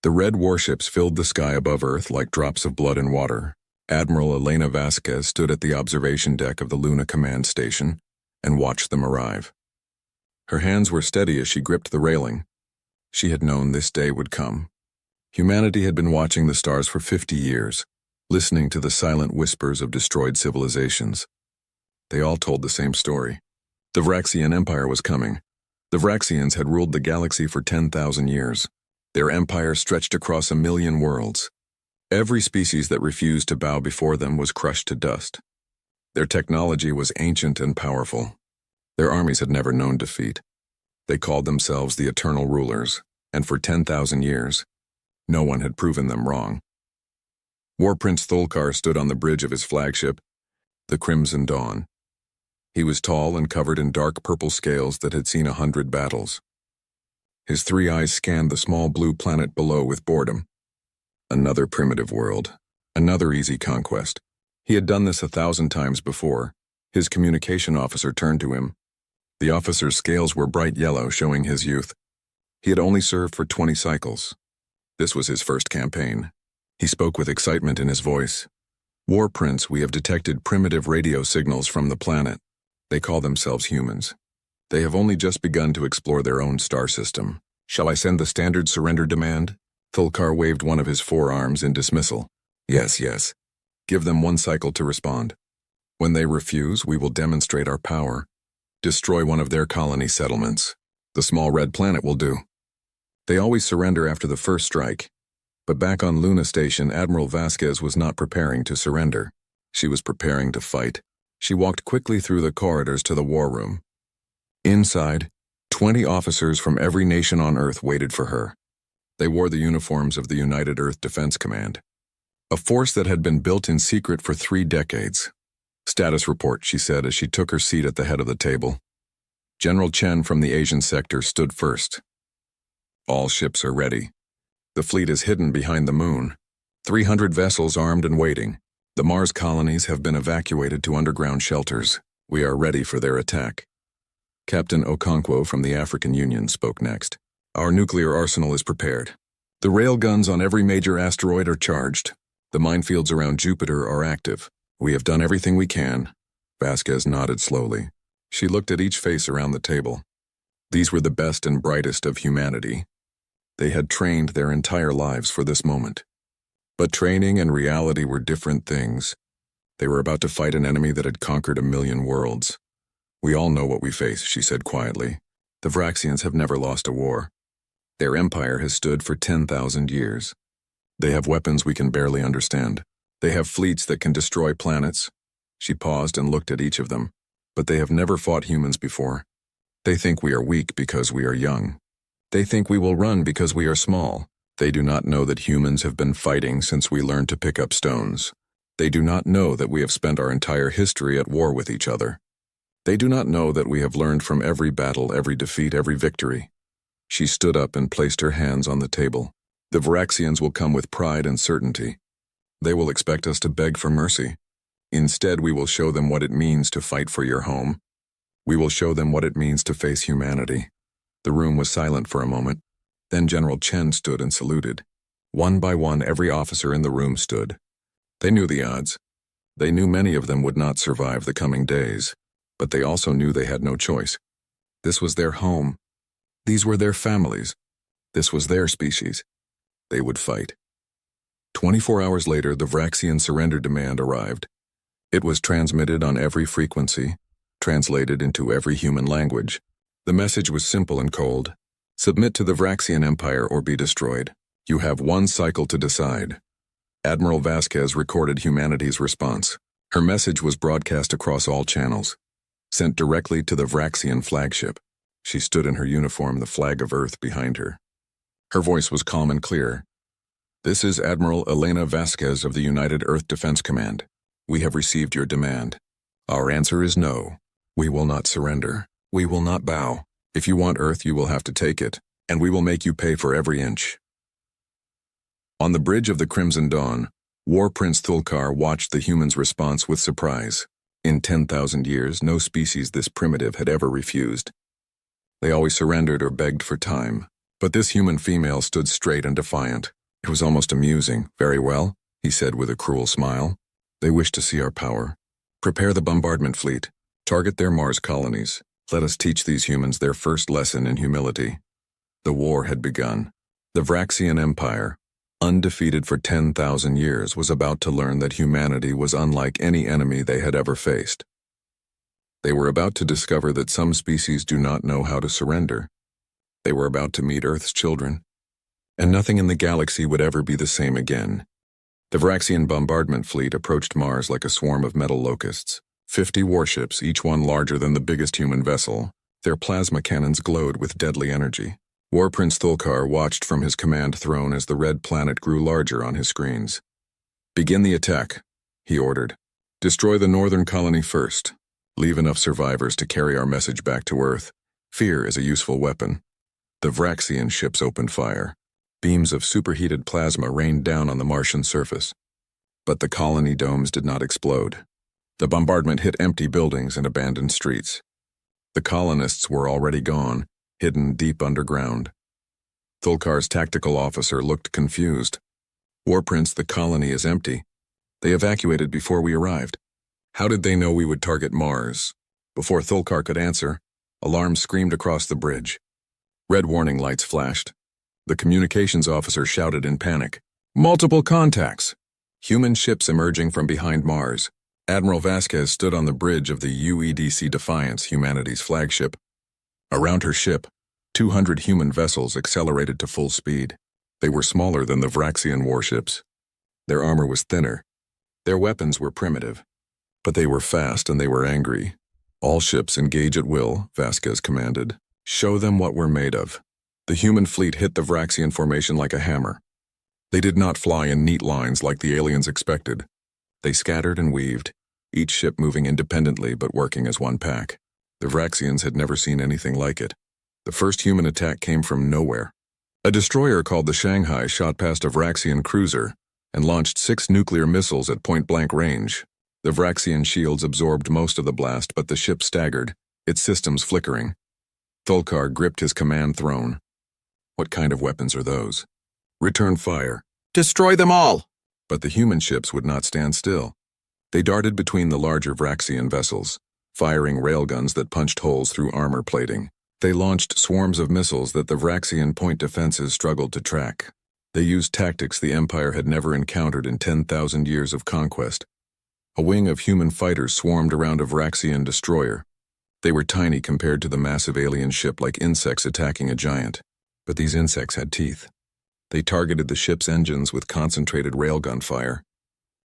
The red warships filled the sky above Earth like drops of blood in water. Admiral Elena Vasquez stood at the observation deck of the Luna Command Station and watched them arrive. Her hands were steady as she gripped the railing. She had known this day would come. Humanity had been watching the stars for 50 years, listening to the silent whispers of destroyed civilizations. They all told the same story. The Vraxian Empire was coming. The Vraxians had ruled the galaxy for 10,000 years. Their empire stretched across 1,000,000 worlds. Every species that refused to bow before them was crushed to dust. Their technology was ancient and powerful. Their armies had never known defeat. They called themselves the Eternal Rulers, and for 10,000 years, no one had proven them wrong. War Prince Thulkar stood on the bridge of his flagship, the Crimson Dawn. He was tall and covered in dark purple scales that had seen 100 battles. His 3 eyes scanned the small blue planet below with boredom. Another primitive world, another easy conquest. He had done this 1,000 times before. His communication officer turned to him. The officer's scales were bright yellow, showing his youth. He had only served for 20 cycles. This was his first campaign. He spoke with excitement in his voice. War Prince, we have detected primitive radio signals from the planet. They call themselves humans. They have only just begun to explore their own star system. Shall I send the standard surrender demand? Thulkar waved one of his forearms in dismissal. Yes, yes. Give them 1 cycle to respond. When they refuse, we will demonstrate our power. Destroy one of their colony settlements. The small red planet will do. They always surrender after the first strike. But back on Luna Station, Admiral Vasquez was not preparing to surrender. She was preparing to fight. She walked quickly through the corridors to the war room. Inside, 20 officers from every nation on Earth waited for her. They wore the uniforms of the United Earth Defense Command, a force that had been built in secret for 3 decades. Status report, she said as she took her seat at the head of the table. General Chen from the Asian sector stood first. All ships are ready. The fleet is hidden behind the moon. 300 vessels armed and waiting. The Mars colonies have been evacuated to underground shelters. We are ready for their attack. Captain Okonkwo from the African Union spoke next. Our nuclear arsenal is prepared. The railguns on every major asteroid are charged. The minefields around Jupiter are active. We have done everything we can. Vasquez nodded slowly. She looked at each face around the table. These were the best and brightest of humanity. They had trained their entire lives for this moment. But training and reality were different things. They were about to fight an enemy that had conquered 1,000,000 worlds. We all know what we face, she said quietly. The Vraxians have never lost a war. Their empire has stood for 10,000 years. They have weapons we can barely understand. They have fleets that can destroy planets. She paused and looked at each of them. But they have never fought humans before. They think we are weak because we are young. They think we will run because we are small. They do not know that humans have been fighting since we learned to pick up stones. They do not know that we have spent our entire history at war with each other. They do not know that we have learned from every battle, every defeat, every victory. She stood up and placed her hands on the table. The Vraxians will come with pride and certainty. They will expect us to beg for mercy. Instead, we will show them what it means to fight for your home. We will show them what it means to face humanity. The room was silent for a moment. Then General Chen stood and saluted. One by one, every officer in the room stood. They knew the odds. They knew many of them would not survive the coming days. But they also knew they had no choice. This was their home. These were their families. This was their species. They would fight. 24 hours later, the Vraxian surrender demand arrived. It was transmitted on every frequency, translated into every human language. The message was simple and cold. Submit to the Vraxian Empire or be destroyed. You have 1 cycle to decide. Admiral Vasquez recorded humanity's response. Her message was broadcast across all channels, sent directly to the Vraxian flagship. She stood in her uniform, the flag of Earth behind her. Her voice was calm and clear. This is Admiral Elena Vasquez of the United Earth Defense Command. We have received your demand. Our answer is no. We will not surrender. We will not bow. If you want Earth, you will have to take it, and we will make you pay for every inch. On the bridge of the Crimson Dawn, War Prince Thulkar watched the humans' response with surprise. In 10,000 years, no species this primitive had ever refused. They always surrendered or begged for time. But this human female stood straight and defiant. It was almost amusing. "Very well," he said with a cruel smile. "They wish to see our power. Prepare the bombardment fleet. Target their Mars colonies. Let us teach these humans their first lesson in humility." The war had begun. The Vraxian Empire, undefeated for 10,000 years, was about to learn that humanity was unlike any enemy they had ever faced. They were about to discover that some species do not know how to surrender. They were about to meet Earth's children, and nothing in the galaxy would ever be the same again. The Vraxian bombardment fleet approached Mars like a swarm of metal locusts. 50 warships, each one larger than the biggest human vessel. Their plasma cannons glowed with deadly energy. War Prince Thulkar watched from his command throne as the red planet grew larger on his screens. "Begin the attack," he ordered. "Destroy the northern colony first. Leave enough survivors to carry our message back to Earth. Fear is a useful weapon." The Vraxian ships opened fire. Beams of superheated plasma rained down on the Martian surface. But the colony domes did not explode. The bombardment hit empty buildings and abandoned streets. The colonists were already gone, hidden deep underground. Thulkar's tactical officer looked confused. "War Prince, the colony is empty. They evacuated before we arrived. How did they know we would target Mars?" Before Thulkar could answer, alarms screamed across the bridge. Red warning lights flashed. The communications officer shouted in panic. "Multiple contacts!" Human ships emerging from behind Mars. Admiral Vasquez stood on the bridge of the UEDC Defiance, humanity's flagship. Around her ship, 200 human vessels accelerated to full speed. They were smaller than the Vraxian warships. Their armor was thinner. Their weapons were primitive. But they were fast and they were angry. "All ships engage at will," Vasquez commanded. "Show them what we're made of." The human fleet hit the Vraxian formation like a hammer. They did not fly in neat lines like the aliens expected. They scattered and weaved, each ship moving independently but working as one pack. The Vraxians had never seen anything like it. The first human attack came from nowhere. A destroyer called the Shanghai shot past a Vraxian cruiser and launched 6 nuclear missiles at point-blank range. The Vraxian shields absorbed most of the blast, but the ship staggered, its systems flickering. Thulkar gripped his command throne. "What kind of weapons are those?" "Return fire." "Destroy them all!" But the human ships would not stand still. They darted between the larger Vraxian vessels, firing railguns that punched holes through armor plating. They launched swarms of missiles that the Vraxian point defenses struggled to track. They used tactics the Empire had never encountered in 10,000 years of conquest. A wing of human fighters swarmed around a Vraxian destroyer. They were tiny compared to the massive alien ship, like insects attacking a giant. But these insects had teeth. They targeted the ship's engines with concentrated railgun fire.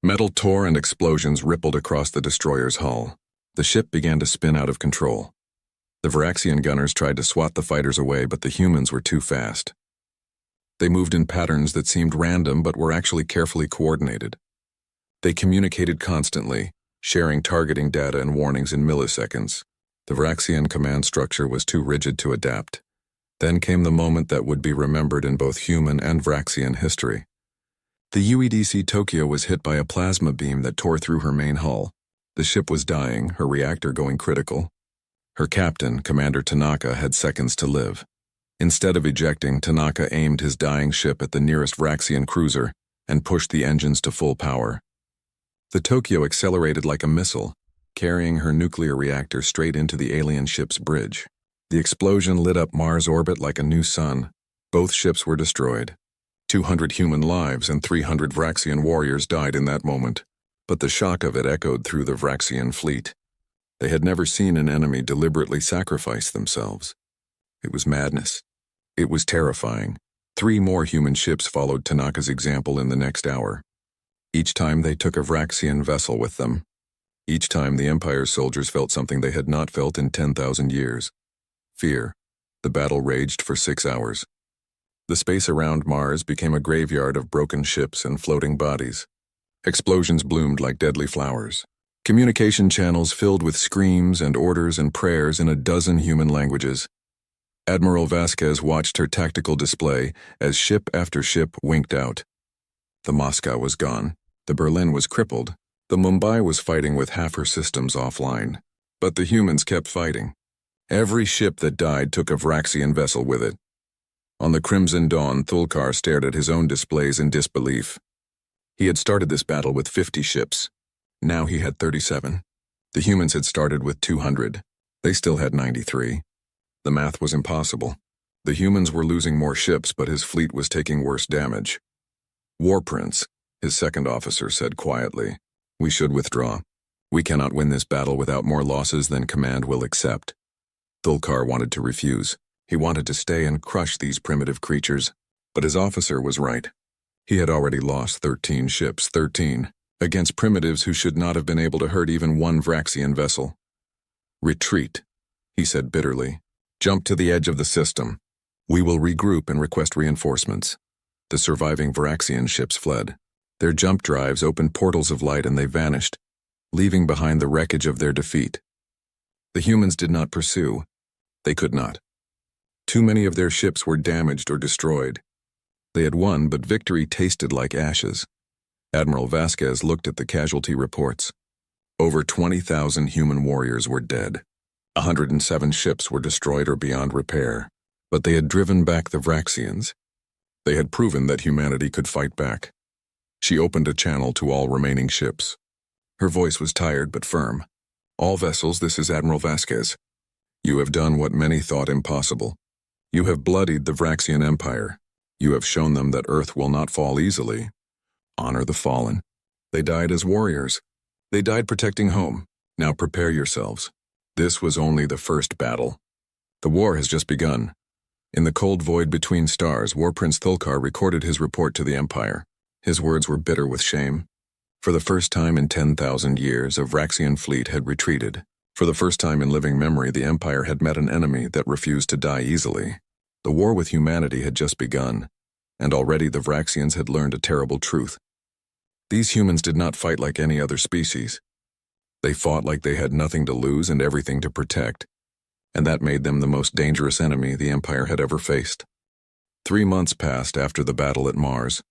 Metal tore and explosions rippled across the destroyer's hull. The ship began to spin out of control. The Vraxian gunners tried to swat the fighters away, but the humans were too fast. They moved in patterns that seemed random but were actually carefully coordinated. They communicated constantly, sharing targeting data and warnings in milliseconds. The Vraxian command structure was too rigid to adapt. Then came the moment that would be remembered in both human and Vraxian history. The UEDC Tokyo was hit by a plasma beam that tore through her main hull. The ship was dying, her reactor going critical. Her captain, Commander Tanaka, had seconds to live. Instead of ejecting, Tanaka aimed his dying ship at the nearest Vraxian cruiser and pushed the engines to full power. The Tokyo accelerated like a missile, carrying her nuclear reactor straight into the alien ship's bridge. The explosion lit up Mars' orbit like a new sun. Both ships were destroyed. 200 human lives and 300 Vraxian warriors died in that moment, but the shock of it echoed through the Vraxian fleet. They had never seen an enemy deliberately sacrifice themselves. It was madness. It was terrifying. 3 more human ships followed Tanaka's example in the next hour. Each time they took a Vraxian vessel with them. Each time the Empire's soldiers felt something they had not felt in 10,000 years. Fear. The battle raged for 6 hours. The space around Mars became a graveyard of broken ships and floating bodies. Explosions bloomed like deadly flowers. Communication channels filled with screams and orders and prayers in a dozen human languages. Admiral Vasquez watched her tactical display as ship after ship winked out. The Moscow was gone. The Berlin was crippled. The Mumbai was fighting with half her systems offline. But the humans kept fighting. Every ship that died took a Vraxian vessel with it. On the crimson dawn, Thulkar stared at his own displays in disbelief. He had started this battle with 50 ships. Now he had 37. The humans had started with 200. They still had 93. The math was impossible. The humans were losing more ships, but his fleet was taking worse damage. War Prince, his second officer, said quietly, "We should withdraw. We cannot win this battle without more losses than command will accept." Thulkar wanted to refuse. He wanted to stay and crush these primitive creatures, but his officer was right. He had already lost 13 ships, 13, against primitives who should not have been able to hurt even one Vraxian vessel. "Retreat," he said bitterly. "Jump to the edge of the system. We will regroup and request reinforcements." The surviving Vraxian ships fled. Their jump drives opened portals of light and they vanished, leaving behind the wreckage of their defeat. The humans did not pursue. They could not. Too many of their ships were damaged or destroyed. They had won, but victory tasted like ashes. Admiral Vasquez looked at the casualty reports. Over 20,000 human warriors were dead. 107 ships were destroyed or beyond repair. But they had driven back the Vraxians. They had proven that humanity could fight back. She opened a channel to all remaining ships. Her voice was tired but firm. "All vessels, this is Admiral Vasquez. You have done what many thought impossible. You have bloodied the Vraxian Empire. You have shown them that Earth will not fall easily. Honor the fallen. They died as warriors. They died protecting home. Now prepare yourselves. This was only the first battle. The war has just begun." In the cold void between stars, War Prince Thulkar recorded his report to the Empire. His words were bitter with shame. For the first time in 10,000 years, a Vraxian fleet had retreated. For the first time in living memory, the Empire had met an enemy that refused to die easily. The war with humanity had just begun, and already the Vraxians had learned a terrible truth. These humans did not fight like any other species. They fought like they had nothing to lose and everything to protect, and that made them the most dangerous enemy the Empire had ever faced. 3 months passed after the battle at Mars.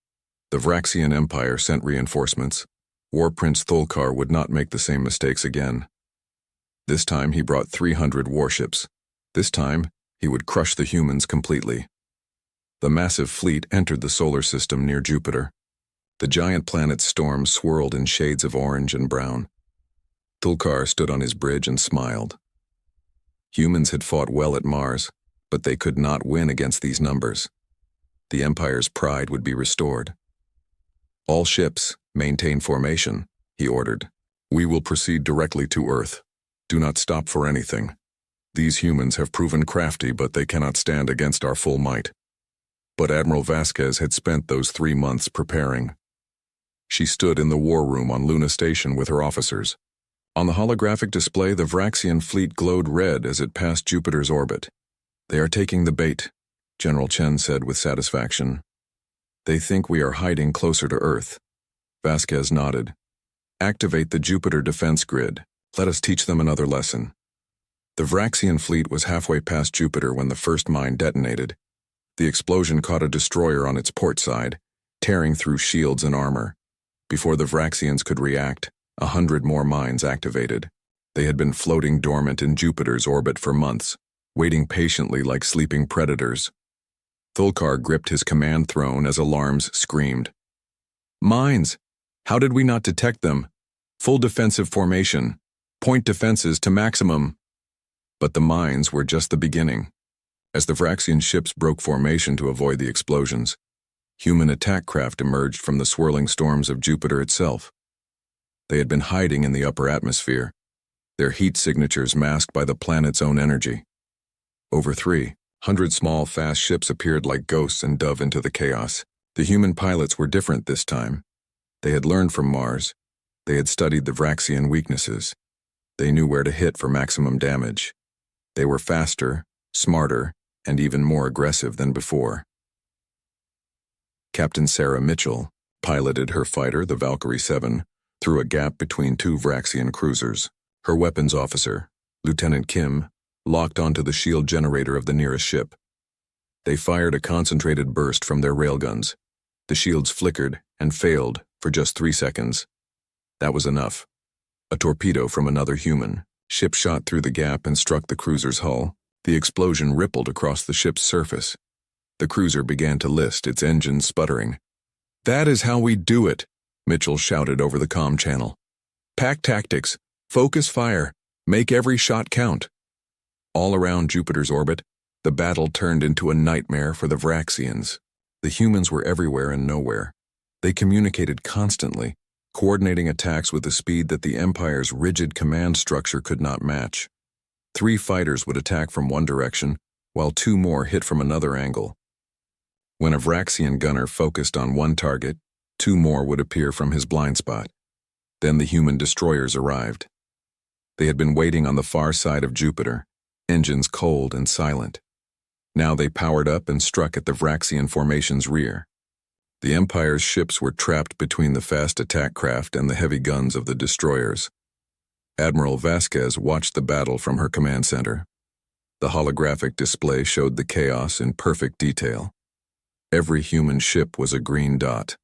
The Vraxian Empire sent reinforcements. War Prince Thulkar would not make the same mistakes again. This time he brought 300 warships. This time he would crush the humans completely. The massive fleet entered the solar system near Jupiter. The giant planet's storms swirled in shades of orange and brown. Thulkar stood on his bridge and smiled. Humans had fought well at Mars, but they could not win against these numbers. The Empire's pride would be restored. "All ships, maintain formation," he ordered. "We will proceed directly to Earth. Do not stop for anything. These humans have proven crafty, but they cannot stand against our full might." But Admiral Vasquez had spent those 3 months preparing. She stood in the war room on Luna Station with her officers. On the holographic display, the Vraxian fleet glowed red as it passed Jupiter's orbit. "They are taking the bait," General Chen said with satisfaction. "They think we are hiding closer to Earth." Vasquez nodded. "Activate the Jupiter defense grid. Let us teach them another lesson." The Vraxian fleet was halfway past Jupiter when the first mine detonated. The explosion caught a destroyer on its port side, tearing through shields and armor. Before the Vraxians could react, 100 more mines activated. They had been floating dormant in Jupiter's orbit for months, waiting patiently like sleeping predators. Thulkar gripped his command throne as alarms screamed. "Mines! How did we not detect them? Full defensive formation. Point defenses to maximum." But the mines were just the beginning. As the Vraxian ships broke formation to avoid the explosions, human attack craft emerged from the swirling storms of Jupiter itself. They had been hiding in the upper atmosphere, their heat signatures masked by the planet's own energy. Over 300 small, fast ships appeared like ghosts and dove into the chaos. The human pilots were different this time. They had learned from Mars. They had studied the Vraxian weaknesses. They knew where to hit for maximum damage. They were faster, smarter, and even more aggressive than before. Captain Sarah Mitchell piloted her fighter, the Valkyrie 7, through a gap between 2 Vraxian cruisers. Her weapons officer, Lieutenant Kim, locked onto the shield generator of the nearest ship. They fired a concentrated burst from their railguns. The shields flickered and failed for just 3 seconds. That was enough. A torpedo from another human ship shot through the gap and struck the cruiser's hull. The explosion rippled across the ship's surface. The cruiser began to list, its engines sputtering. "That is how we do it," Mitchell shouted over the comm channel. "Pack tactics, focus fire, make every shot count." All around Jupiter's orbit, the battle turned into a nightmare for the Vraxians. The humans were everywhere and nowhere. They communicated constantly, coordinating attacks with a speed that the Empire's rigid command structure could not match. 3 fighters would attack from one direction, while 2 more hit from another angle. When a Vraxian gunner focused on one target, 2 more would appear from his blind spot. Then the human destroyers arrived. They had been waiting on the far side of Jupiter, engines cold and silent. Now they powered up and struck at the Vraxian formation's rear. The Empire's ships were trapped between the fast attack craft and the heavy guns of the destroyers. Admiral Vasquez watched the battle from her command center. The holographic display showed the chaos in perfect detail. Every human ship was a green dot.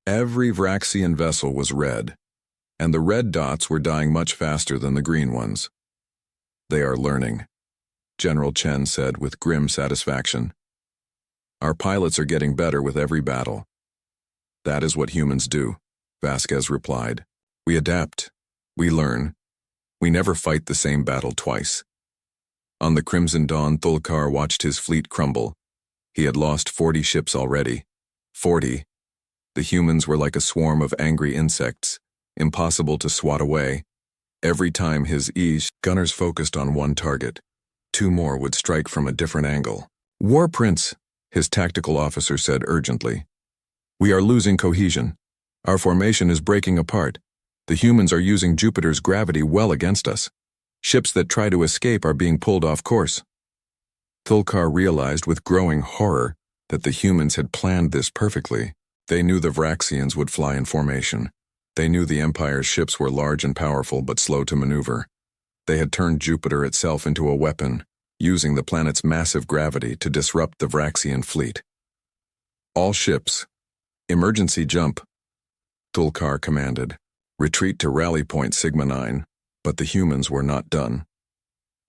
Every Vraxian vessel was red, and the red dots were dying much faster than the green ones. "They are learning," General Chen said with grim satisfaction. "Our pilots are getting better with every battle." "That is what humans do," Vasquez replied. "We adapt. We learn. We never fight the same battle twice." On the Crimson Dawn, Thulkar watched his fleet crumble. He had lost 40 ships already. 40. The humans were like a swarm of angry insects, impossible to swat away. Every time his gunners focused on one target, 2 more would strike from a different angle. "War Prince," his tactical officer said urgently. "We are losing cohesion. Our formation is breaking apart. The humans are using Jupiter's gravity well against us. Ships that try to escape are being pulled off course." Thulkar realized with growing horror that the humans had planned this perfectly. They knew the Vraxians would fly in formation. They knew the Empire's ships were large and powerful but slow to maneuver. They had turned Jupiter itself into a weapon, using the planet's massive gravity to disrupt the Vraxian fleet. "All ships, emergency jump," Thulkar commanded. "Retreat to rally point Sigma 9, but the humans were not done.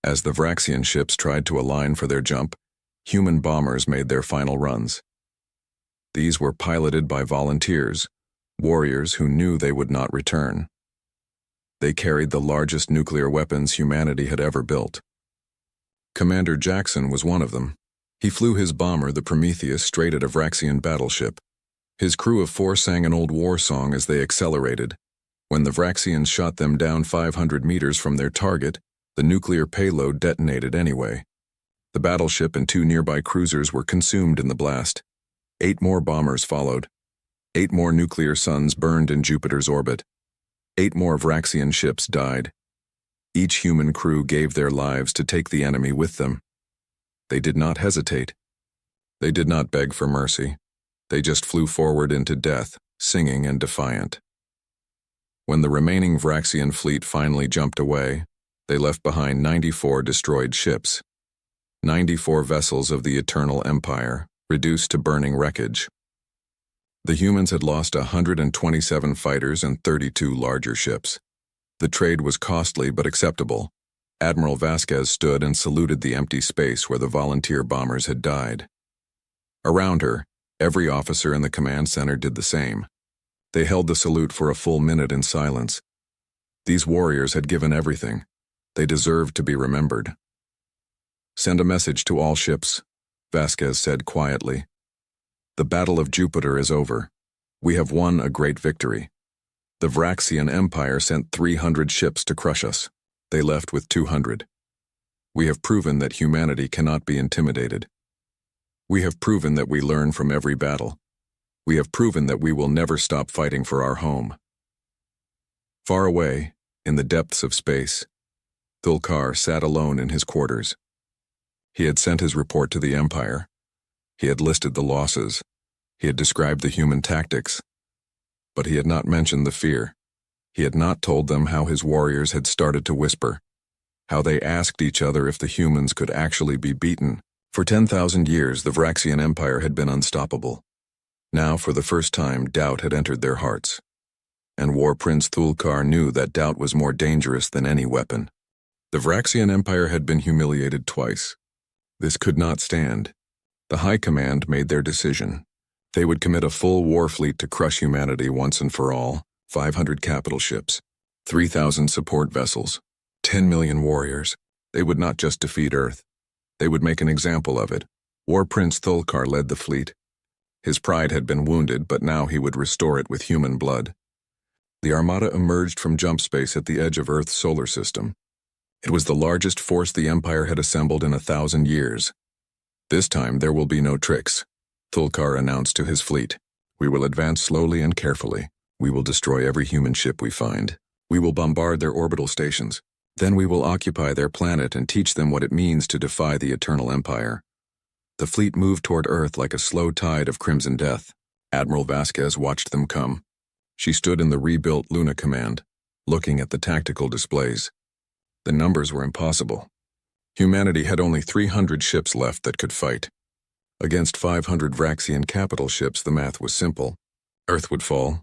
As the Vraxian ships tried to align for their jump, human bombers made their final runs. These were piloted by volunteers, warriors who knew they would not return. They carried the largest nuclear weapons humanity had ever built. Commander Jackson was one of them. He flew his bomber, the Prometheus, straight at a Vraxian battleship. His crew of 4 sang an old war song as they accelerated. When the Vraxians shot them down 500 meters from their target, the nuclear payload detonated anyway. The battleship and 2 nearby cruisers were consumed in the blast. 8 more bombers followed. 8 more nuclear suns burned in Jupiter's orbit. 8 more Vraxian ships died. Each human crew gave their lives to take the enemy with them. They did not hesitate. They did not beg for mercy. They just flew forward into death, singing and defiant. When the remaining Vraxian fleet finally jumped away, they left behind 94 destroyed ships. 94 vessels of the Eternal Empire, reduced to burning wreckage. The humans had lost 127 fighters and 32 larger ships. The trade was costly but acceptable. Admiral Vasquez stood and saluted the empty space where the volunteer bombers had died. Around her, every officer in the command center did the same. They held the salute for a full minute in silence. These warriors had given everything. They deserved to be remembered. "Send a message to all ships," Vasquez said quietly. "The Battle of Jupiter is over. We have won a great victory. The Vraxian Empire sent 300 ships to crush us. They left with 200. We have proven that humanity cannot be intimidated. We have proven that we learn from every battle. We have proven that we will never stop fighting for our home." Far away, in the depths of space, Thulkar sat alone in his quarters. He had sent his report to the Empire. He had listed the losses. He had described the human tactics. But he had not mentioned the fear. He had not told them how his warriors had started to whisper, how they asked each other if the humans could actually be beaten. For 10,000 years, the Vraxian Empire had been unstoppable. Now, for the first time, doubt had entered their hearts. And War Prince Thulkar knew that doubt was more dangerous than any weapon. The Vraxian Empire had been humiliated twice. This could not stand. The High Command made their decision. They would commit a full war fleet to crush humanity once and for all. 500 capital ships, 3,000 support vessels, 10 million warriors. They would not just defeat Earth. They would make an example of it. War Prince Thulkar led the fleet. His pride had been wounded, but now he would restore it with human blood. The Armada emerged from jump space at the edge of Earth's solar system. It was the largest force the Empire had assembled in 1,000 years. This time there will be no tricks, Thulkar announced to his fleet. We will advance slowly and carefully. We will destroy every human ship we find. We will bombard their orbital stations. Then we will occupy their planet and teach them what it means to defy the Eternal Empire. The fleet moved toward Earth like a slow tide of crimson death. Admiral Vasquez watched them come. She stood in the rebuilt Luna Command, looking at the tactical displays. The numbers were impossible. Humanity had only 300 ships left that could fight. Against 500 Vraxian capital ships, the math was simple. Earth would fall.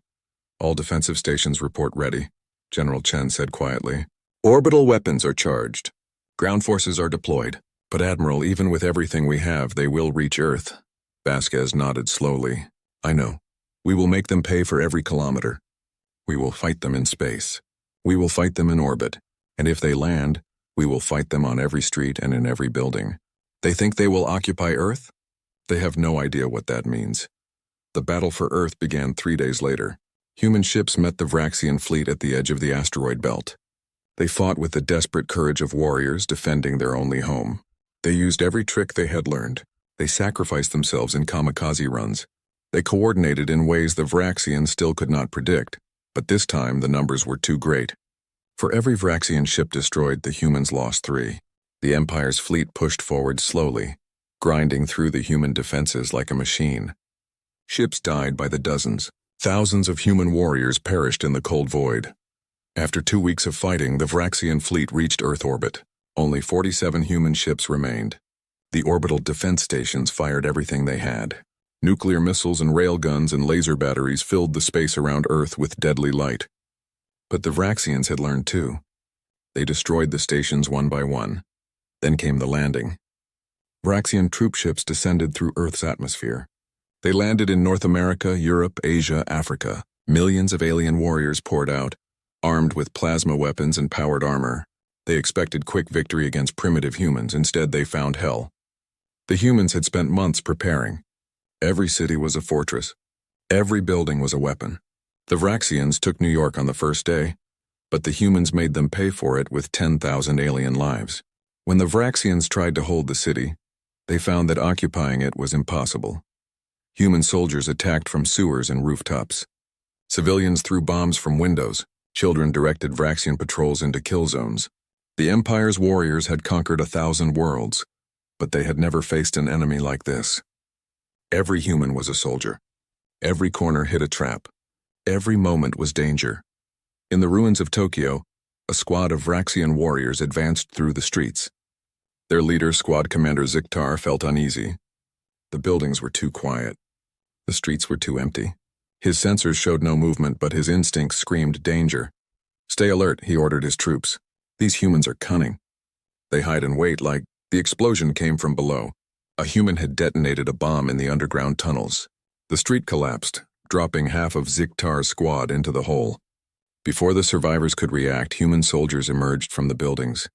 All defensive stations report ready, General Chen said quietly. Orbital weapons are charged. Ground forces are deployed. But Admiral, even with everything we have, they will reach Earth. Vasquez nodded slowly. I know. We will make them pay for every kilometer. We will fight them in space. We will fight them in orbit. And if they land, we will fight them on every street and in every building. They think they will occupy Earth? They have no idea what that means. The battle for Earth began 3 days later. Human ships met the Vraxian fleet at the edge of the asteroid belt. They fought with the desperate courage of warriors defending their only home. They used every trick they had learned. They sacrificed themselves in kamikaze runs. They coordinated in ways the Vraxians still could not predict, but this time the numbers were too great. For every Vraxian ship destroyed, the humans lost 3. The Empire's fleet pushed forward slowly, grinding through the human defenses like a machine. Ships died by the dozens. Thousands of human warriors perished in the cold void. After 2 weeks of fighting, the Vraxian fleet reached Earth orbit. Only 47 human ships remained. The orbital defense stations fired everything they had. Nuclear missiles and railguns and laser batteries filled the space around Earth with deadly light. But the Vraxians had learned too. They destroyed the stations one by one. Then came the landing. Vraxian troop ships descended through Earth's atmosphere. They landed in North America, Europe, Asia, Africa. Millions of alien warriors poured out, armed with plasma weapons and powered armor. They expected quick victory against primitive humans. Instead, they found hell. The humans had spent months preparing. Every city was a fortress. Every building was a weapon. The Vraxians took New York on the first day, but the humans made them pay for it with 10,000 alien lives. When the Vraxians tried to hold the city, they found that occupying it was impossible. Human soldiers attacked from sewers and rooftops. Civilians threw bombs from windows. Children directed Vraxian patrols into kill zones. The Empire's warriors had conquered 1,000 worlds, but they had never faced an enemy like this. Every human was a soldier. Every corner hid a trap. Every moment was danger. In the ruins of Tokyo, a squad of Vraxian warriors advanced through the streets. Their leader, Squad Commander Ziktar, felt uneasy. The buildings were too quiet. The streets were too empty. His sensors showed no movement, but his instincts screamed danger. Stay alert, he ordered his troops. These humans are cunning. They hide and wait like the explosion came from below. A human had detonated a bomb in the underground tunnels. The street collapsed, dropping half of Ziktar's squad into the hole. Before the survivors could react, human soldiers emerged from the buildings.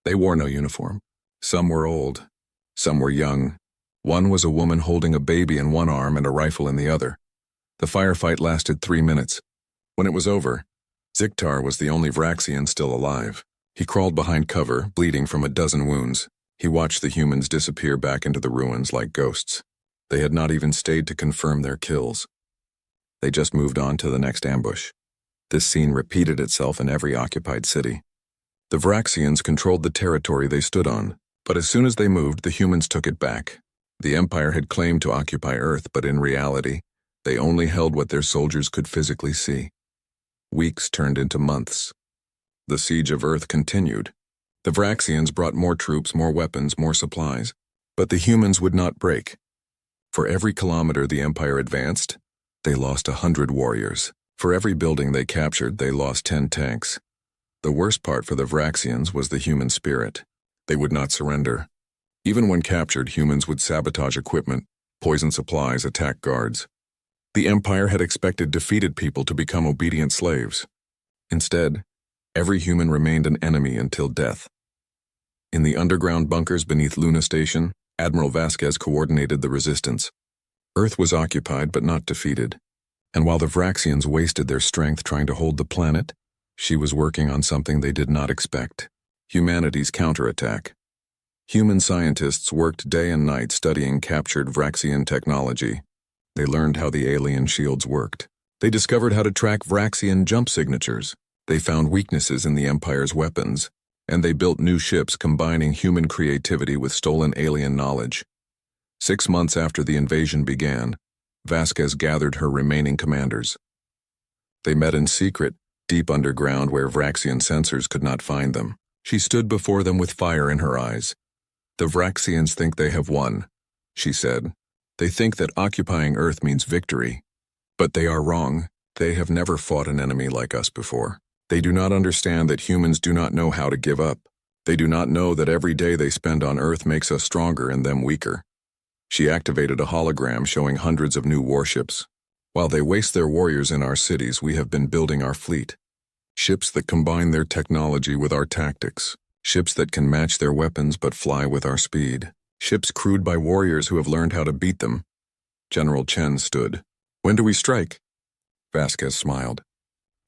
They wore no uniform. Some were old. Some were young. One was a woman holding a baby in one arm and a rifle in the other. The firefight lasted 3 minutes. When it was over, Ziktar was the only Vraxian still alive. He crawled behind cover, bleeding from a dozen wounds. He watched the humans disappear back into the ruins like ghosts. They had not even stayed to confirm their kills. They just moved on to the next ambush. This scene repeated itself in every occupied city. The Vraxians controlled the territory they stood on, but as soon as they moved, the humans took it back. The Empire had claimed to occupy Earth, but in reality, they only held what their soldiers could physically see. Weeks turned into months. The siege of Earth continued. The Vraxians brought more troops, more weapons, more supplies, but the humans would not break. For every kilometer the Empire advanced, they lost 100 warriors. For every building they captured, they lost 10 tanks. The worst part for the Vraxians was the human spirit. They would not surrender. Even when captured, humans would sabotage equipment, poison supplies, attack guards. The Empire had expected defeated people to become obedient slaves. Instead, every human remained an enemy until death. In the underground bunkers beneath Luna Station, Admiral Vasquez coordinated the resistance. Earth was occupied but not defeated. And while the Vraxians wasted their strength trying to hold the planet, she was working on something they did not expect: humanity's counterattack. Human scientists worked day and night studying captured Vraxian technology. They learned how the alien shields worked. They discovered how to track Vraxian jump signatures. They found weaknesses in the Empire's weapons, and they built new ships combining human creativity with stolen alien knowledge. 6 months after the invasion began, Vasquez gathered her remaining commanders. They met in secret, deep underground where Vraxian sensors could not find them. She stood before them with fire in her eyes. "The Vraxians think they have won," she said. "They think that occupying Earth means victory. But they are wrong. They have never fought an enemy like us before. They do not understand that humans do not know how to give up. They do not know that every day they spend on Earth makes us stronger and them weaker." She activated a hologram showing hundreds of new warships. "While they waste their warriors in our cities, we have been building our fleet. Ships that combine their technology with our tactics. Ships that can match their weapons but fly with our speed. Ships crewed by warriors who have learned how to beat them." General Chen stood. "When do we strike?" Vasquez smiled.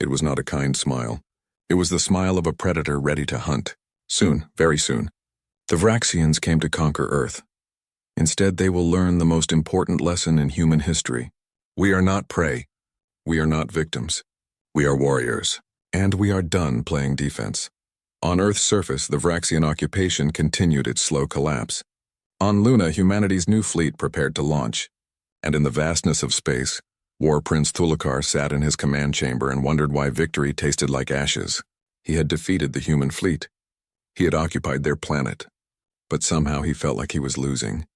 It was not a kind smile. It was the smile of a predator ready to hunt. "Soon, very soon. The Vraxians came to conquer Earth. Instead, they will learn the most important lesson in human history. We are not prey. We are not victims. We are warriors. And we are done playing defense." On Earth's surface, the Vraxian occupation continued its slow collapse. On Luna, humanity's new fleet prepared to launch. And in the vastness of space, War Prince Thulakar sat in his command chamber and wondered why victory tasted like ashes. He had defeated the human fleet. He had occupied their planet. But somehow he felt like he was losing.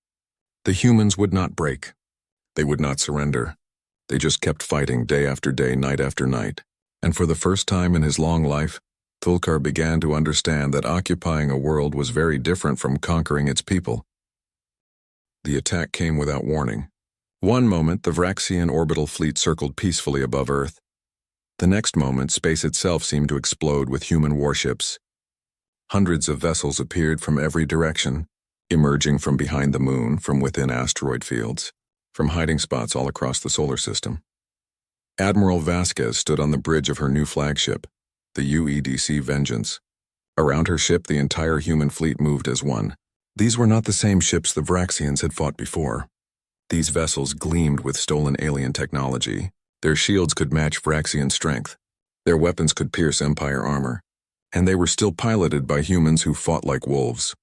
The humans would not break. They would not surrender. They just kept fighting day after day, night after night. And for the first time in his long life, Thulkar began to understand that occupying a world was very different from conquering its people. The attack came without warning. One moment, the Vraxian orbital fleet circled peacefully above Earth. The next moment, space itself seemed to explode with human warships. Hundreds of vessels appeared from every direction, emerging from behind the moon, from within asteroid fields, from hiding spots all across the solar system. Admiral Vasquez stood on the bridge of her new flagship, the UEDC Vengeance. Around her ship, the entire human fleet moved as one. These were not the same ships the Vraxians had fought before. These vessels gleamed with stolen alien technology. Their shields could match Vraxian strength. Their weapons could pierce Empire armor. And they were still piloted by humans who fought like wolves.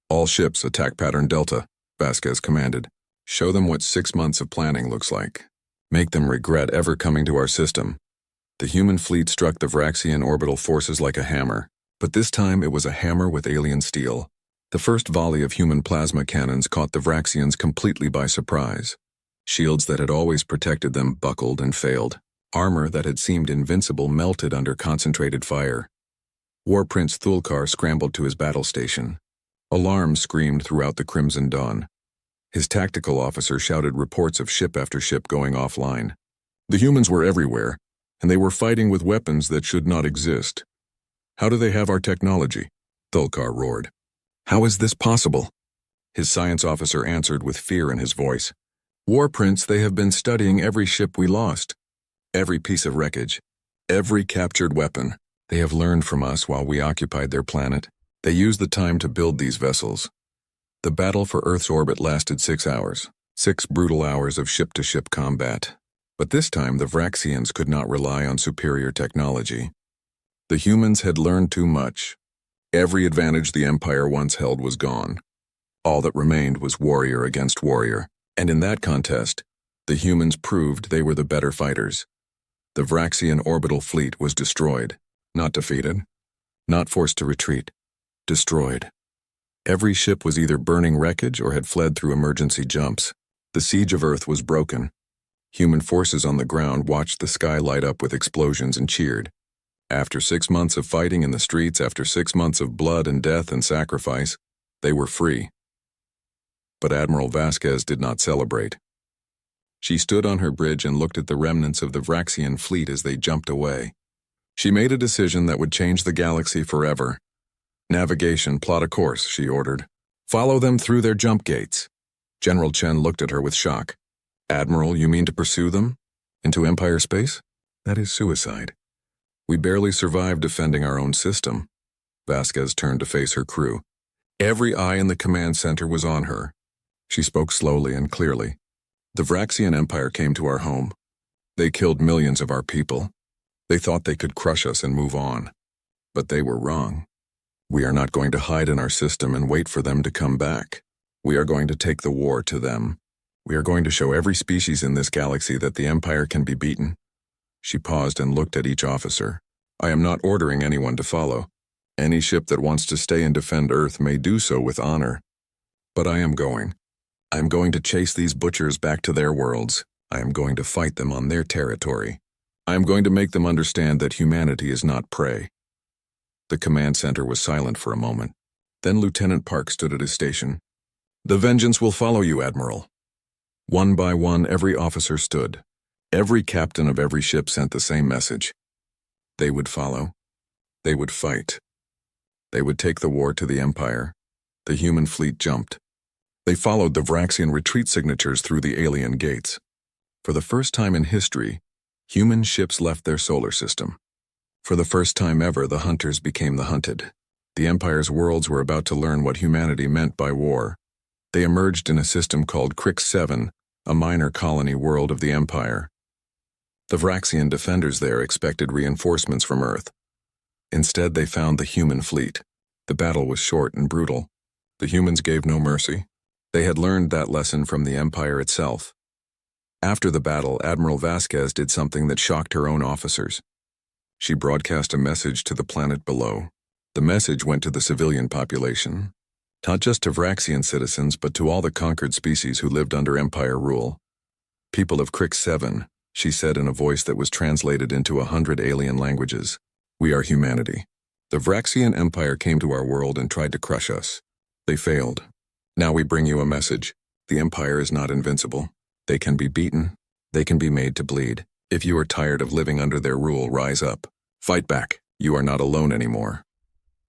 "All ships, attack pattern Delta," Vasquez commanded. "Show them what 6 months of planning looks like. Make them regret ever coming to our system." The human fleet struck the Vraxian orbital forces like a hammer, but this time it was a hammer with alien steel. The first volley of human plasma cannons caught the Vraxians completely by surprise. Shields that had always protected them buckled and failed. Armor that had seemed invincible melted under concentrated fire. War Prince Thulkar scrambled to his battle station. Alarms screamed throughout the Crimson Dawn. His tactical officer shouted reports of ship after ship going offline. The humans were everywhere, and they were fighting with weapons that should not exist. "How do they have our technology?" Thulkar roared. "How is this possible?" His science officer answered with fear in his voice. "War Prince, they have been studying every ship we lost. Every piece of wreckage. Every captured weapon. They have learned from us while we occupied their planet. They used the time to build these vessels. The battle for Earth's orbit lasted 6 hours. 6 brutal hours of ship-to-ship combat. But this time the Vraxians could not rely on superior technology. The humans had learned too much. Every advantage the Empire once held was gone. All that remained was warrior against warrior. And in that contest, the humans proved they were the better fighters. The Vraxian orbital fleet was destroyed. Not defeated. Not forced to retreat. Destroyed. Every ship was either burning wreckage or had fled through emergency jumps. The siege of Earth was broken. Human forces on the ground watched the sky light up with explosions and cheered. After 6 months of fighting in the streets, after 6 months of blood and death and sacrifice, they were free. But Admiral Vasquez did not celebrate. She stood on her bridge and looked at the remnants of the Vraxian fleet as they jumped away. She made a decision that would change the galaxy forever. "Navigation, plot a course," she ordered. "Follow them through their jump gates." General Chen looked at her with shock. "Admiral, you mean to pursue them? Into Empire space? That is suicide. We barely survived defending our own system." Vasquez turned to face her crew. Every eye in the command center was on her. She spoke slowly and clearly. "The Vraxian Empire came to our home. They killed millions of our people. They thought they could crush us and move on. But they were wrong. We are not going to hide in our system and wait for them to come back. We are going to take the war to them. We are going to show every species in this galaxy that the Empire can be beaten." She paused and looked at each officer. "I am not ordering anyone to follow. Any ship that wants to stay and defend Earth may do so with honor. But I am going. I am going to chase these butchers back to their worlds. I am going to fight them on their territory. I am going to make them understand that humanity is not prey." The command center was silent for a moment. Then Lieutenant Park stood at his station. "The vengeance will follow you, Admiral." One by one, every officer stood. Every captain of every ship sent the same message. They would follow. They would fight. They would take the war to the Empire. The human fleet jumped. They followed the Vraxian retreat signatures through the alien gates. For the first time in history, human ships left their solar system. For the first time ever, the hunters became the hunted. The Empire's worlds were about to learn what humanity meant by war. They emerged in a system called Crix 7, a minor colony world of the Empire. The Vraxian defenders there expected reinforcements from Earth. Instead, they found the human fleet. The battle was short and brutal. The humans gave no mercy. They had learned that lesson from the Empire itself. After the battle, Admiral Vasquez did something that shocked her own officers. She broadcast a message to the planet below. The message went to the civilian population, not just to Vraxian citizens, but to all the conquered species who lived under Empire rule. "People of Crix 7, she said in a voice that was translated into 100 alien languages. "We are humanity. The Vraxian Empire came to our world and tried to crush us. They failed. Now we bring you a message. The Empire is not invincible. They can be beaten. They can be made to bleed. If you are tired of living under their rule, rise up. Fight back. You are not alone anymore."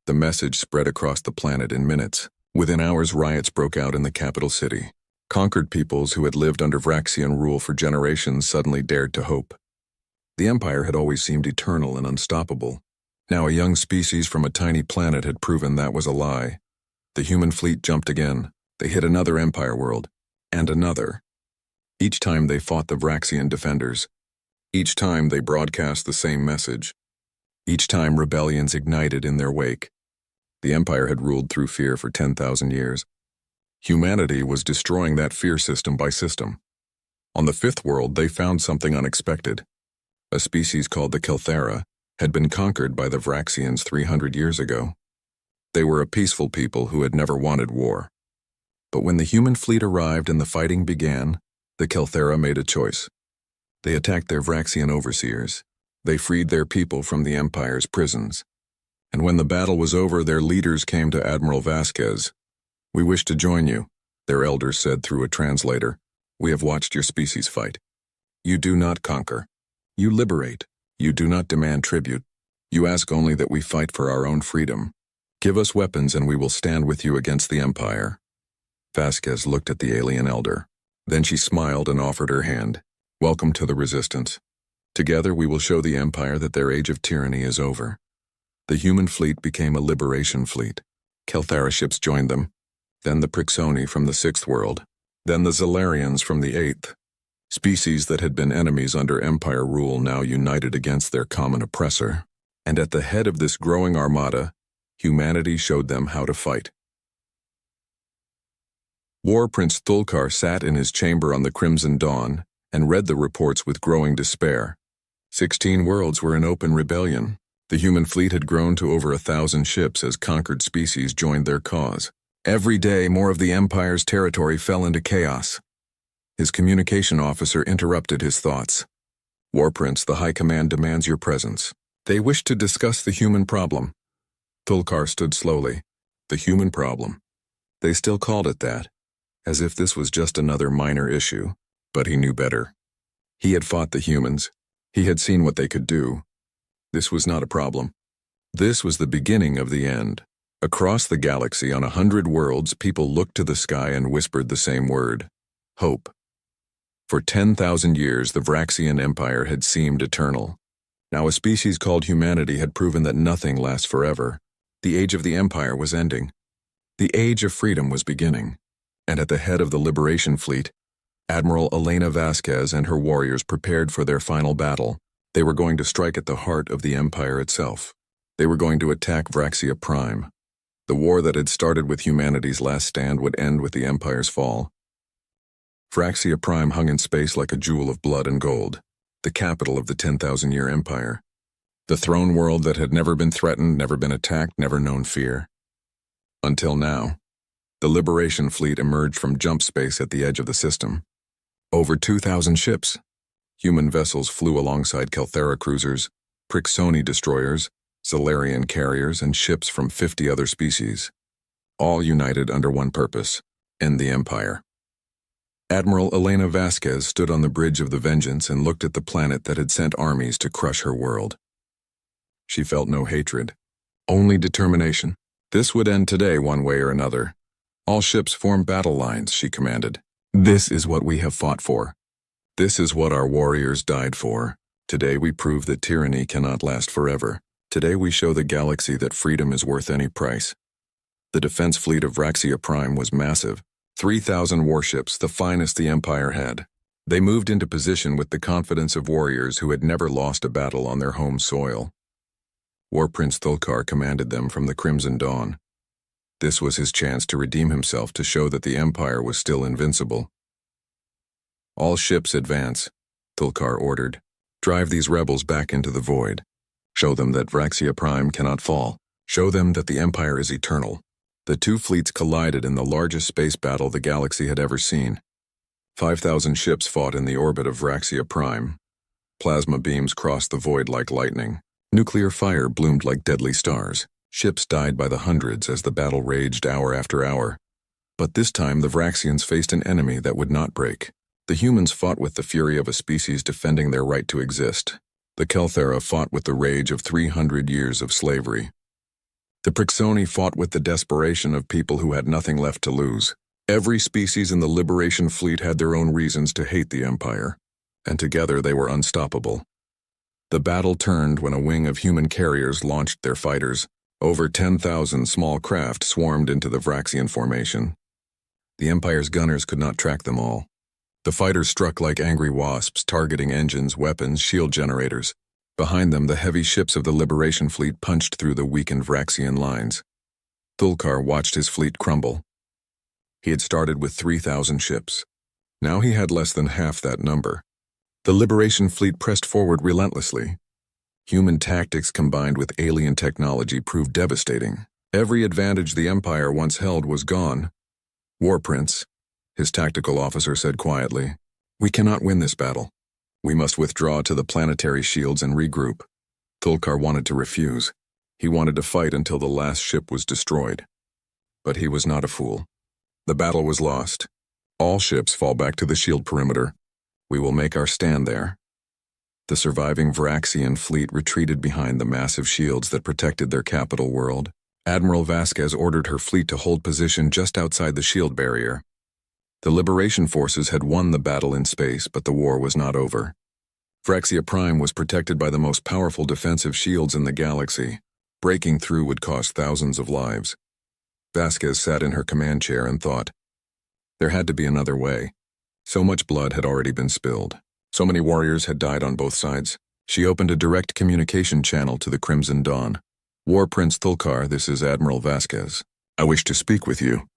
The message spread across the planet in minutes. Within hours, riots broke out in the capital city. Conquered peoples who had lived under Vraxian rule for generations suddenly dared to hope. The Empire had always seemed eternal and unstoppable. Now a young species from a tiny planet had proven that was a lie. The human fleet jumped again. They hit another Empire world, and another. Each time they fought the Vraxian defenders. Each time they broadcast the same message. Each time rebellions ignited in their wake. The Empire had ruled through fear for 10,000 years. Humanity was destroying that fear system by system. On the fifth world, they found something unexpected. A species called the Kelthera had been conquered by the Vraxians 300 years ago. They were a peaceful people who had never wanted war. But when the human fleet arrived and the fighting began, the Kelthera made a choice. They attacked their Vraxian overseers. They freed their people from the Empire's prisons. And when the battle was over, their leaders came to Admiral Vasquez. "We wish to join you," their elders said through a translator. "We have watched your species fight. You do not conquer. You liberate. You do not demand tribute. You ask only that we fight for our own freedom. Give us weapons and we will stand with you against the Empire." Vasquez looked at the alien elder. Then she smiled and offered her hand. "Welcome to the Resistance. Together we will show the Empire that their age of tyranny is over." The human fleet became a liberation fleet. Kelthera ships joined them. Then the Prixoni from the sixth world. Then the Zalarians from the eighth. Species that had been enemies under Empire rule now united against their common oppressor. And at the head of this growing armada, humanity showed them how to fight. War Prince Thulkar sat in his chamber on the Crimson Dawn and read the reports with growing despair. 16 worlds were in open rebellion. The human fleet had grown to over 1,000 ships as conquered species joined their cause. Every day, more of the Empire's territory fell into chaos. His communication officer interrupted his thoughts. "War Prince, the High Command demands your presence. They wish to discuss the human problem." Thulkar stood slowly. The human problem. They still called it that. as if this was just another minor issue, but he knew better. He had fought the humans. He had seen what they could do. This was not a problem. This was the beginning of the end. Across the galaxy on 100 worlds, people looked to the sky and whispered the same word: hope. For 10,000 years, the Vraxian Empire had seemed eternal. Now a species called humanity had proven that nothing lasts forever. The age of the Empire was ending. The age of freedom was beginning. And at the head of the Liberation Fleet, Admiral Elena Vasquez and her warriors prepared for their final battle. They were going to strike at the heart of the Empire itself. They were going to attack Vraxia Prime. The war that had started with humanity's last stand would end with the Empire's fall. Vraxia Prime hung in space like a jewel of blood and gold, the capital of the 10,000-year empire. The throne world that had never been threatened, never been attacked, never known fear. Until now, the Liberation Fleet emerged from jump space at the edge of the system. Over 2,000 ships. Human vessels flew alongside Kelthera cruisers, Prixoni destroyers, Zalarian carriers, and ships from 50 other species, all united under one purpose: end the Empire. Admiral Elena Vasquez stood on the bridge of the Vengeance and looked at the planet that had sent armies to crush her world. She felt no hatred, only determination. This would end today one way or another. All ships form battle lines, she commanded. This is what we have fought for. This is what our warriors died for. Today we prove that tyranny cannot last forever. Today we show the galaxy that freedom is worth any price. The defense fleet of Vraxia Prime was massive. 3,000 warships, the finest the Empire had. They moved into position with the confidence of warriors who had never lost a battle on their home soil. War Prince Thulkar commanded them from the Crimson Dawn. This was his chance to redeem himself, to show that the Empire was still invincible. All ships advance, Thulkar ordered. Drive these rebels back into the void. Show them that Vraxia Prime cannot fall. Show them that the Empire is eternal. The two fleets collided in the largest space battle the galaxy had ever seen. 5,000 ships fought in the orbit of Vraxia Prime. Plasma beams crossed the void like lightning. Nuclear fire bloomed like deadly stars. Ships died by the hundreds as the battle raged hour after hour. But this time the Vraxians faced an enemy that would not break. The humans fought with the fury of a species defending their right to exist. The Kelthera fought with the rage of 300 years of slavery. The Prixoni fought with the desperation of people who had nothing left to lose. Every species in the Liberation Fleet had their own reasons to hate the Empire, and together they were unstoppable. The battle turned when a wing of human carriers launched their fighters. Over 10,000 small craft swarmed into the Vraxian formation. The Empire's gunners could not track them all. The fighters struck like angry wasps, targeting engines, weapons, shield generators. Behind them, the heavy ships of the Liberation Fleet punched through the weakened Vraxian lines. Thulkar watched his fleet crumble. He had started with 3,000 ships. Now he had less than half that number. The Liberation Fleet pressed forward relentlessly. Human tactics combined with alien technology proved devastating. Every advantage the Empire once held was gone. War Prince, his tactical officer said quietly, "We cannot win this battle. We must withdraw to the planetary shields and regroup." Thulkar wanted to refuse. He wanted to fight until the last ship was destroyed. But he was not a fool. The battle was lost. All ships fall back to the shield perimeter. We will make our stand there. The surviving Vraxian fleet retreated behind the massive shields that protected their capital world. Admiral Vasquez ordered her fleet to hold position just outside the shield barrier. The Liberation forces had won the battle in space, but the war was not over. Vraxia Prime was protected by the most powerful defensive shields in the galaxy. Breaking through would cost thousands of lives. Vasquez sat in her command chair and thought. There had to be another way. So much blood had already been spilled. So many warriors had died on both sides. She opened a direct communication channel to the Crimson Dawn. "War Prince Thulkar, this is Admiral Vasquez. I wish to speak with you."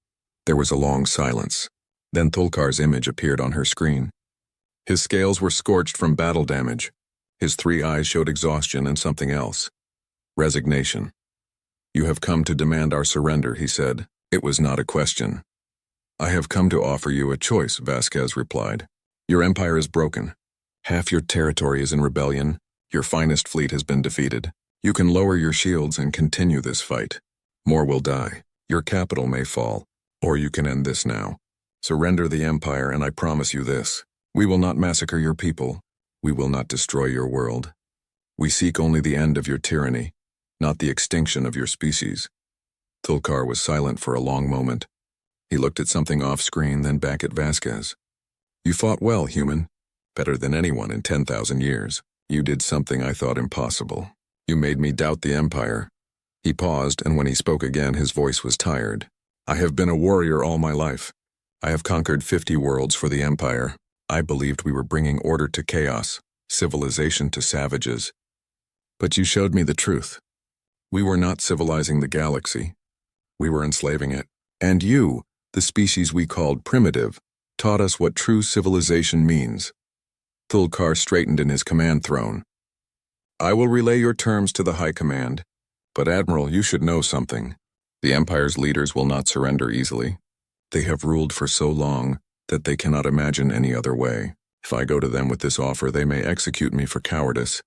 There was a long silence. Then Thulkar's image appeared on her screen. His scales were scorched from battle damage. His 3 eyes showed exhaustion and something else. Resignation. "You have come to demand our surrender," he said. It was not a question. "I have come to offer you a choice," Vasquez replied. "Your empire is broken. Half your territory is in rebellion. Your finest fleet has been defeated. You can lower your shields and continue this fight. More will die. Your capital may fall. Or you can end this now. Surrender the Empire, and I promise you this. We will not massacre your people. We will not destroy your world. We seek only the end of your tyranny, not the extinction of your species." Thulkar was silent for a long moment. He looked at something off-screen, then back at Vasquez. "You fought well, human. Better than anyone in 10,000 years. You did something I thought impossible. You made me doubt the Empire." He paused, and when he spoke again, his voice was tired. "I have been a warrior all my life. I have conquered 50 worlds for the Empire. I believed we were bringing order to chaos, civilization to savages. But you showed me the truth. We were not civilizing the galaxy. We were enslaving it. And you, the species we called primitive, taught us what true civilization means." Thulkar straightened in his command throne. "I will relay your terms to the High Command, but Admiral, you should know something. The Empire's leaders will not surrender easily. They have ruled for so long that they cannot imagine any other way. If I go to them with this offer, they may execute me for cowardice."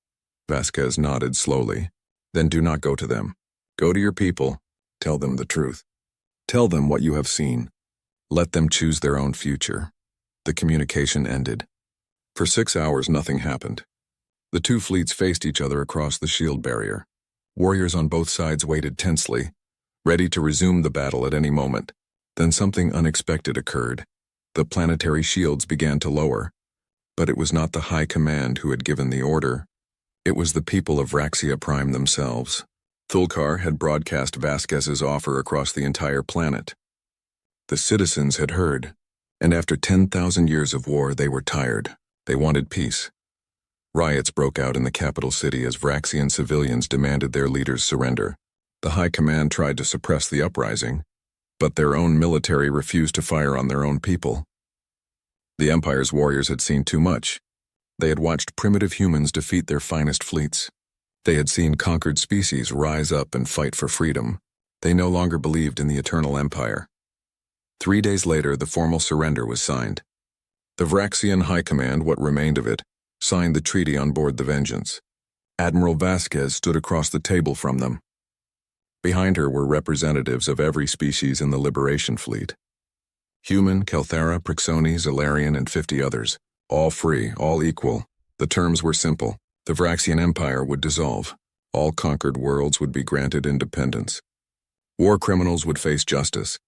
Vasquez nodded slowly. "Then do not go to them. Go to your people. Tell them the truth. Tell them what you have seen. Let them choose their own future." The communication ended. For 6 hours, nothing happened. The two fleets faced each other across the shield barrier. Warriors on both sides waited tensely, ready to resume the battle at any moment. Then something unexpected occurred. The planetary shields began to lower. But it was not the High Command who had given the order. It was the people of Vraxia Prime themselves. Thulkar had broadcast Vasquez's offer across the entire planet. The citizens had heard, and after 10,000 years of war, they were tired. They wanted peace. Riots broke out in the capital city as Vraxian civilians demanded their leaders surrender. The High Command tried to suppress the uprising, but their own military refused to fire on their own people. The Empire's warriors had seen too much. They had watched primitive humans defeat their finest fleets. They had seen conquered species rise up and fight for freedom. They no longer believed in the eternal empire. 3 days later, the formal surrender was signed. The Vraxian High Command, what remained of it, signed the treaty on board the Vengeance. Admiral Vasquez stood across the table from them. Behind her were representatives of every species in the Liberation Fleet. Human, Kelthera, Prixoni, Zalarian, and 50 others. All free, all equal. The terms were simple. The Vraxian Empire would dissolve. All conquered worlds would be granted independence. War criminals would face justice.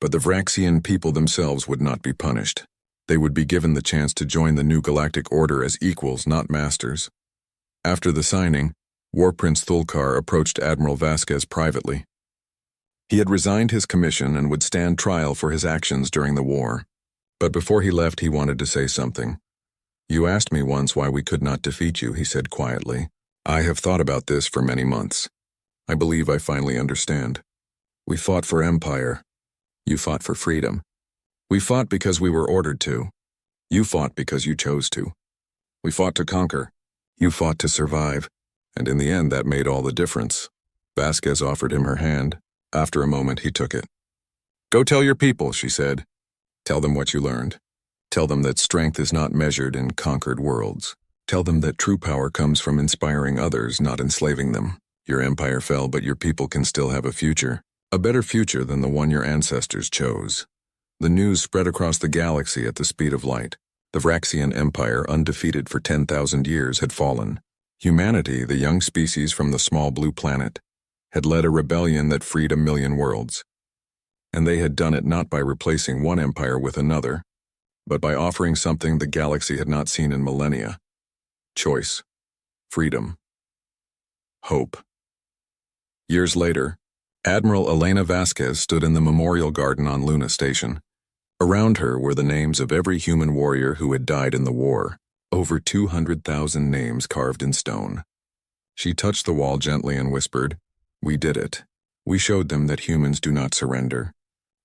But the Vraxian people themselves would not be punished. They would be given the chance to join the new galactic order as equals, not masters. After the signing, War Prince Thulkar approached Admiral Vasquez privately. He had resigned his commission and would stand trial for his actions during the war. But before he left, he wanted to say something. "You asked me once why we could not defeat you," he said quietly. "I have thought about this for many months. I believe I finally understand. We fought for empire. You fought for freedom. We fought because we were ordered to. You fought because you chose to. We fought to conquer. You fought to survive. And in the end, that made all the difference." Vasquez offered him her hand. After a moment, he took it. "Go tell your people," she said. "Tell them what you learned. Tell them that strength is not measured in conquered worlds. Tell them that true power comes from inspiring others, not enslaving them. Your empire fell, but your people can still have a future. A better future than the one your ancestors chose." The news spread across the galaxy at the speed of light. The Vraxian Empire, undefeated for 10,000 years, had fallen. Humanity, the young species from the small blue planet, had led a rebellion that freed 1,000,000 worlds. And they had done it not by replacing one empire with another, but by offering something the galaxy had not seen in millennia. Choice. Freedom. Hope. Years later, Admiral Elena Vasquez stood in the memorial garden on Luna Station. Around her were the names of every human warrior who had died in the war, over 200,000 names carved in stone. She touched the wall gently and whispered, "We did it. We showed them that humans do not surrender.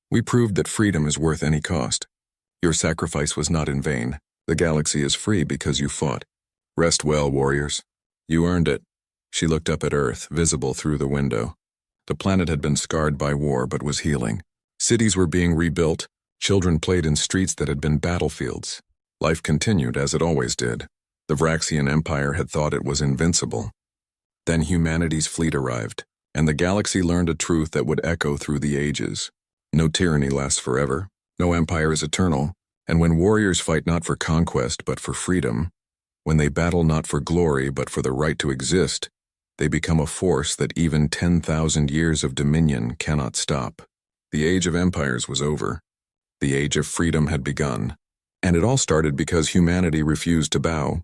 We proved that freedom is worth any cost. Your sacrifice was not in vain. The galaxy is free because you fought. Rest well, warriors. You earned it." She looked up at Earth, visible through the window. The planet had been scarred by war but was healing. Cities were being rebuilt. Children played in streets that had been battlefields. Life continued as it always did. The Vraxian Empire had thought it was invincible. Then humanity's fleet arrived, and the galaxy learned a truth that would echo through the ages. No tyranny lasts forever. No empire is eternal, and when warriors fight not for conquest but for freedom, when they battle not for glory but for the right to exist, they become a force that even 10,000 years of dominion cannot stop. The age of empires was over. The age of freedom had begun. And it all started because humanity refused to bow.